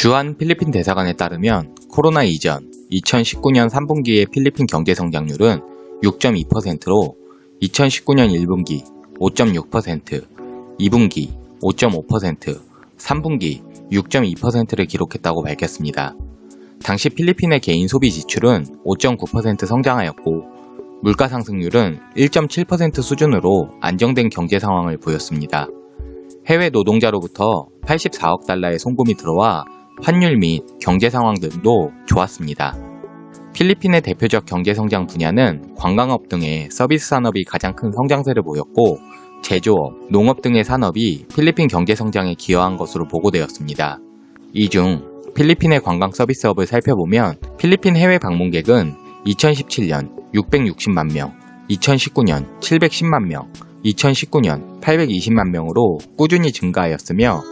주한 필리핀 대사관에 따르면 코로나 이전 2019년 3분기의 필리핀 경제 성장률은 6.2%로 2019년 1분기 5.6%, 2분기 5.5%, 3분기 6.2%를 기록했다고 밝혔습니다. 당시 필리핀의 개인 소비 지출은 5.9% 성장하였고 물가 상승률은 1.7% 수준으로 안정된 경제 상황을 보였습니다. 해외 노동자로부터 84억 달러의 송금이 들어와 환율 및 경제 상황 등도 좋았습니다. 필리핀의 대표적 경제 성장 분야는 관광업 등의 서비스 산업이 가장 큰 성장세를 보였고 제조업, 농업 등의 산업이 필리핀 경제 성장에 기여한 것으로 보고되었습니다. 이 중 필리핀의 관광 서비스업을 살펴보면 필리핀 해외 방문객은 2017년 660만 명, 2019년 710만 명, 2019년 820만 명으로 꾸준히 증가하였으며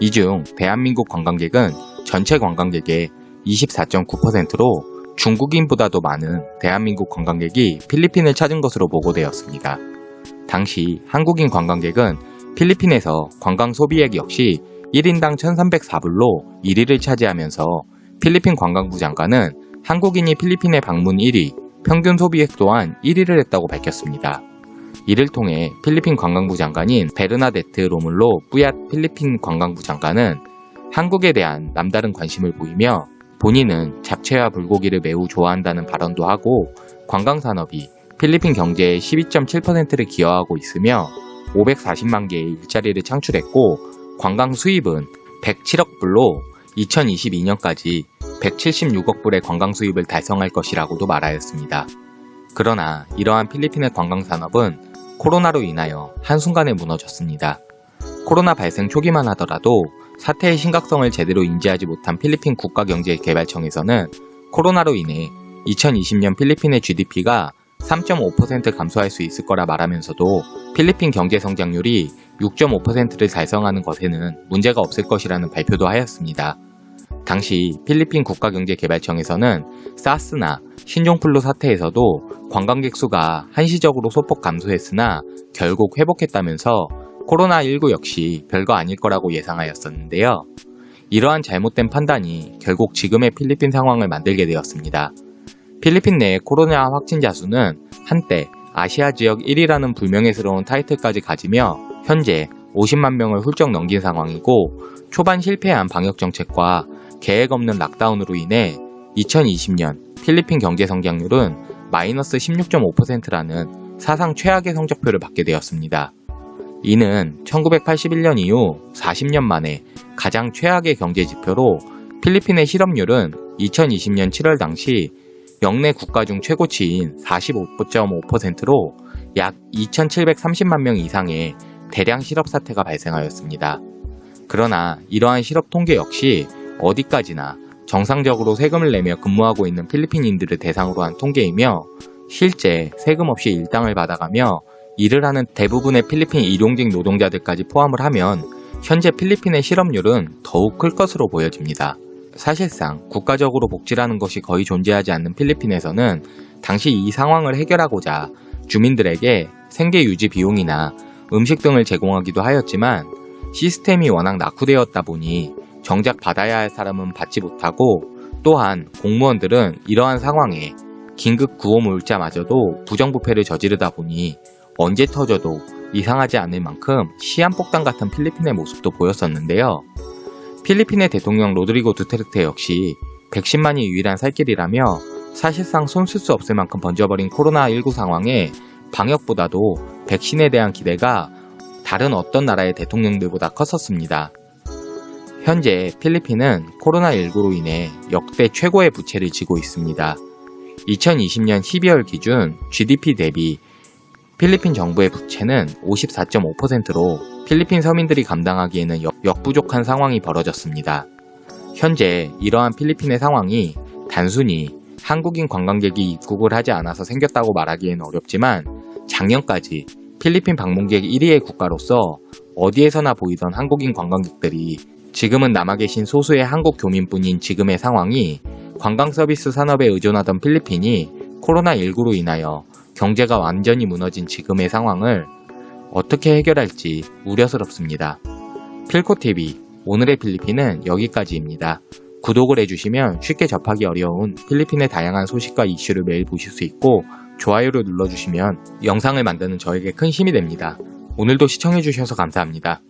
이 중 대한민국 관광객은 전체 관광객의 24.9%로 중국인보다도 많은 대한민국 관광객이 필리핀을 찾은 것으로 보고되었습니다. 당시 한국인 관광객은 필리핀에서 관광 소비액 역시 1인당 1,304불로 1위를 차지하면서 필리핀 관광부 장관은 한국인이 필리핀에 방문 1위, 평균 소비액 또한 1위를 했다고 밝혔습니다. 이를 통해 필리핀 관광부 장관인 베르나데트 로물로 뿌얏 필리핀 관광부 장관은 한국에 대한 남다른 관심을 보이며 본인은 잡채와 불고기를 매우 좋아한다는 발언도 하고 관광산업이 필리핀 경제의 12.7%를 기여하고 있으며 540만 개의 일자리를 창출했고 관광 수입은 107억 불로 2022년까지 176억 불의 관광 수입을 달성할 것이라고도 말하였습니다. 그러나 이러한 필리핀의 관광산업은 코로나로 인하여 한순간에 무너졌습니다. 코로나 발생 초기만 하더라도 사태의 심각성을 제대로 인지하지 못한 필리핀 국가경제개발청에서는 코로나로 인해 2020년 필리핀의 GDP가 3.5% 감소할 수 있을 거라 말하면서도 필리핀 경제 성장률이 6.5%를 달성하는 것에는 문제가 없을 것이라는 발표도 하였습니다. 당시 필리핀 국가경제개발청에서는 사스나 신종플루 사태에서도 관광객 수가 한시적으로 소폭 감소했으나 결국 회복했다면서 코로나19 역시 별거 아닐 거라고 예상하였었는데요. 이러한 잘못된 판단이 결국 지금의 필리핀 상황을 만들게 되었습니다. 필리핀 내의 코로나 확진자 수는 한때 아시아 지역 1위라는 불명예스러운 타이틀까지 가지며 현재 50만 명을 훌쩍 넘긴 상황이고 초반 실패한 방역정책과 계획 없는 락다운으로 인해 2020년 필리핀 경제 성장률은 마이너스 16.5%라는 사상 최악의 성적표를 받게 되었습니다. 이는 1981년 이후 40년 만에 가장 최악의 경제 지표로 필리핀의 실업률은 2020년 7월 당시 역내 국가 중 최고치인 45.5%로 약 2,730만 명 이상의 대량 실업 사태가 발생하였습니다. 그러나 이러한 실업 통계 역시 어디까지나 정상적으로 세금을 내며 근무하고 있는 필리핀인들을 대상으로 한 통계이며 실제 세금 없이 일당을 받아가며 일을 하는 대부분의 필리핀 일용직 노동자들까지 포함을 하면 현재 필리핀의 실업률은 더욱 클 것으로 보여집니다. 사실상 국가적으로 복지라는 것이 거의 존재하지 않는 필리핀에서는 당시 이 상황을 해결하고자 주민들에게 생계 유지 비용이나 음식 등을 제공하기도 하였지만 시스템이 워낙 낙후되었다 보니 정작 받아야 할 사람은 받지 못하고 또한 공무원들은 이러한 상황에 긴급 구호 물자마저도 부정부패를 저지르다 보니 언제 터져도 이상하지 않을 만큼 시한폭탄 같은 필리핀의 모습도 보였었는데요. 필리핀의 대통령 로드리고 두테르테 역시 백신만이 유일한 살 길이라며 사실상 손 쓸 수 없을 만큼 번져버린 코로나19 상황에 방역보다도 백신에 대한 기대가 다른 어떤 나라의 대통령들보다 컸었습니다. 현재 필리핀은 코로나19로 인해 역대 최고의 부채를 지고 있습니다. 2020년 12월 기준 GDP 대비 필리핀 정부의 부채는 54.5%로 필리핀 서민들이 감당하기에는 역부족한 상황이 벌어졌습니다. 현재 이러한 필리핀의 상황이 단순히 한국인 관광객이 입국을 하지 않아서 생겼다고 말하기에는 어렵지만 작년까지 필리핀 방문객 1위의 국가로서 어디에서나 보이던 한국인 관광객들이 지금은 남아 계신 소수의 한국 교민뿐인 지금의 상황이 관광 서비스 산업에 의존하던 필리핀이 코로나19로 인하여 경제가 완전히 무너진 지금의 상황을 어떻게 해결할지 우려스럽습니다. 필코TV 오늘의 필리핀은 여기까지입니다. 구독을 해주시면 쉽게 접하기 어려운 필리핀의 다양한 소식과 이슈를 매일 보실 수 있고 좋아요를 눌러주시면 영상을 만드는 저에게 큰 힘이 됩니다. 오늘도 시청해주셔서 감사합니다.